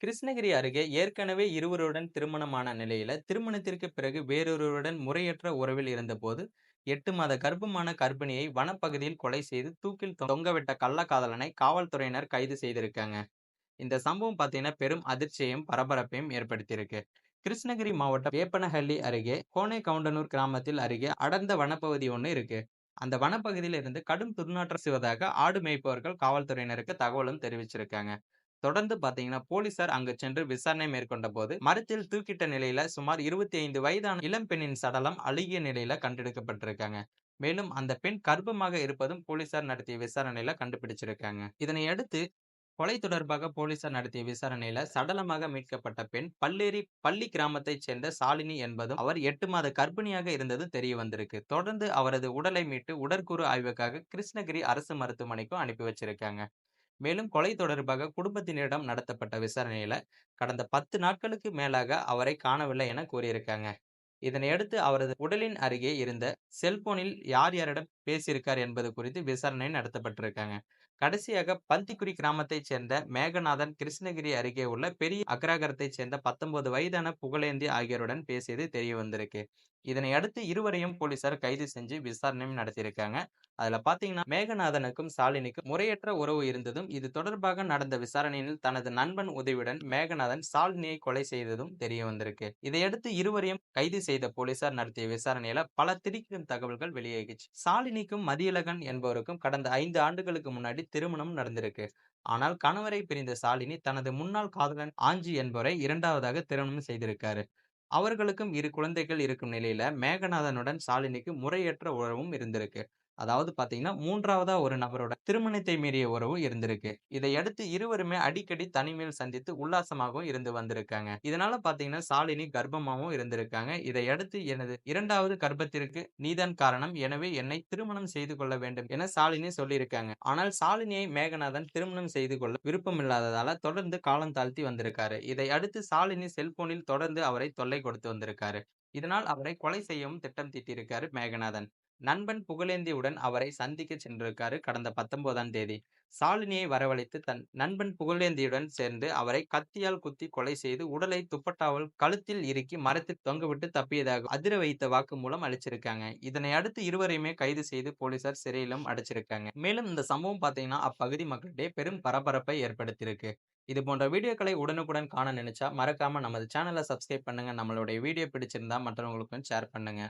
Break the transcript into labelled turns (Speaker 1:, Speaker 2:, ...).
Speaker 1: கிருஷ்ணகிரி அருகே ஏற்கனவே இருவருடன் திருமணமான நிலையில, திருமணத்திற்கு பிறகு வேறொருவருடன் முறையற்ற உறவில் இருந்தபோது, 8 மாத கர்ப்பமான கர்ப்பிணியை வனப்பகுதியில் கொலை செய்து தூக்கில் தொங்கவிட்ட கள்ளக்காதலனை காவல்துறையினர் கைது செய்திருக்காங்க. இந்த சம்பவம் பார்த்தீங்கன்னா, பெரும் அதிர்ச்சியையும், பரபரப்பையும் ஏற்படுத்தியிருக்கு. கிருஷ்ணகிரி மாவட்டம் வேப்பனஹள்ளி அருகே கோனேகவுண்டனூர் கிராமத்தில் அருகே அடர்ந்த வனப்பகுதி ஒண்ணு இருக்கு. அந்த வனப்பகுதியில இருந்து கடும் துர்நாற்றம் வீசுவதாக ஆடு மேய்ப்பவர்கள் காவல்துறையினருக்கு தகவலும் தெரிவிச்சிருக்காங்க. தொடர்ந்து பார்த்தீங்கன்னா, போலீசார் அங்கு சென்று விசாரணை மேற்கொண்டபோது, மரத்தில் தூக்கிட்ட நிலையில சுமார் 25 வயதான இளம் பெண்ணின் சடலம் அழுகிய நிலையில கண்டெடுக்கப்பட்டிருக்காங்க. மேலும் அந்த பெண் கர்ப்பமாக இருப்பதும் போலீசார் நடத்திய விசாரணையில கண்டுபிடிச்சிருக்காங்க. இதனையடுத்து கொலை தொடர்பாக போலீசார் நடத்திய விசாரணையில சடலமாக மீட்கப்பட்ட பெண் பள்ளி கிராமத்தைச் சேர்ந்த சாலினி என்பதும், அவர் 8 மாத கர்ப்பிணியாக இருந்ததும் தெரிய வந்திருக்கு. தொடர்ந்து அவரது உடலை மீட்டு உடற்கூறு ஆய்வுக்காக கிருஷ்ணகிரி அரசு மருத்துவமனைக்கும் அனுப்பி வச்சிருக்காங்க. மேலும் கொலை தொடர்பாக குடும்பத்தினரிடம் நடத்தப்பட்ட விசாரணையில, கடந்த 10 நாட்களுக்கு மேலாக அவரை காணவில்லை என கூறியிருக்காங்க. இதனையடுத்து அவரது உடலின் அருகே இருந்த செல்போனில் யார் யாரிடம் பேசியிருக்கார் என்பது குறித்து விசாரணை நடத்தப்பட்டிருக்காங்க. கடைசியாக பந்திக்குரி கிராமத்தைச் சேர்ந்த மேகநாதன் கிருஷ்ணகிரி அருகே உள்ள பெரிய அக்ரஹாரத்தைச் சேர்ந்த 19 வயதான புகழேந்தி ஆகியோருடன் பேசியது தெரிய வந்திருக்கு. இதனை அடுத்து இருவரையும் போலீசார் கைது செஞ்சு விசாரணையும் நடத்தியிருக்காங்க. அதுல பாத்தீங்கன்னா, மேகநாதனுக்கும் சாலினிக்கும் முறையற்ற உறவு இருந்ததும், இது தொடர்பாக நடந்த விசாரணையில் தனது நண்பன் உதவியுடன் மேகநாதன் சாலினியை கொலை செய்ததும் தெரிய வந்திருக்கு. இதையடுத்து இருவரையும் கைது செய்த போலீசார் நடத்திய விசாரணையில பல திடுக்கிடும் தகவல்கள் வெளியாகிச்சு. சாலினிக்கும் மதியழகன் என்பவருக்கும் கடந்த 5 ஆண்டுகளுக்கு முன்னாடி திருமணம் நடந்திருக்கு. ஆனால் கணவரை பிரிந்த சாலினி தனது முன்னாள் காதலன் ஆஞ்சி என்பவரை இரண்டாவதாக திருமணம் செய்திருக்காரு. அவர்களுக்கும் 2 குழந்தைகள் இருக்கும் நிலையில மேகநாதனுடன் சாலினிக்கு முறையற்ற உறவும் இருந்திருக்கு. அதாவது பாத்தீங்கன்னா, 3வதா ஒரு நபரோட திருமணத்தை மீறிய உறவு இருந்திருக்கு. இதையடுத்து இருவருமே அடிக்கடி தனிமையில் சந்தித்து உல்லாசமாகவும் இருந்து வந்திருக்காங்க. இதனால பாத்தீங்கன்னா, சாலினி கர்ப்பமாவும் இருந்திருக்காங்க. இதையடுத்து எனது 2வது கர்ப்பத்திற்கு நீதான் காரணம். எனவே என்னை திருமணம் செய்து கொள்ள வேண்டும் என சாலினி சொல்லியிருக்காங்க. ஆனால் சாலினியை மேகநாதன் திருமணம் செய்து கொள்ள விருப்பமில்லாததால தொடர்ந்து காலம் தாழ்த்தி வந்திருக்காரு. இதை அடுத்து சாலினி செல்போனில் தொடர்ந்து அவரை தொல்லை கொடுத்து வந்திருக்காரு. இதனால் அவரை கொலை செய்யவும் திட்டம் தீட்டியிருக்காரு மேகநாதன். நண்பன் புகழேந்தியுடன் அவரை சந்திக்க சென்றிருக்காரு கடந்த 19ஆம் தேதி. சாலினியை வரவழைத்து தன் நண்பன் புகழேந்தியுடன் சேர்ந்து அவரை கத்தியால் குத்தி கொலை செய்து உடலை துப்பட்டாவால் கழுத்தில் இறுக்கி மரத்தில் தொங்கவிட்டு தப்பியதாக அதிர வைத்த வாக்குமூலம் அளிச்சிருக்காங்க. இதனை அடுத்து இருவரையுமே கைது செய்து போலீசார் சிறையிலும் அடைச்சிருக்காங்க. மேலும் இந்த சம்பவம் பாத்தீங்கன்னா, அப்பகுதி மக்களிடையே பெரும் பரபரப்பை ஏற்படுத்தியிருக்கு. இது போன்ற வீடியோக்களை உடனுக்குடன் காண நினைச்சா மறக்காம நமது சேனலை சப்ஸ்கிரைப் பண்ணுங்க. நம்மளுடைய வீடியோ பிடிச்சிருந்தா மற்றவங்களுக்கும் ஷேர் பண்ணுங்க.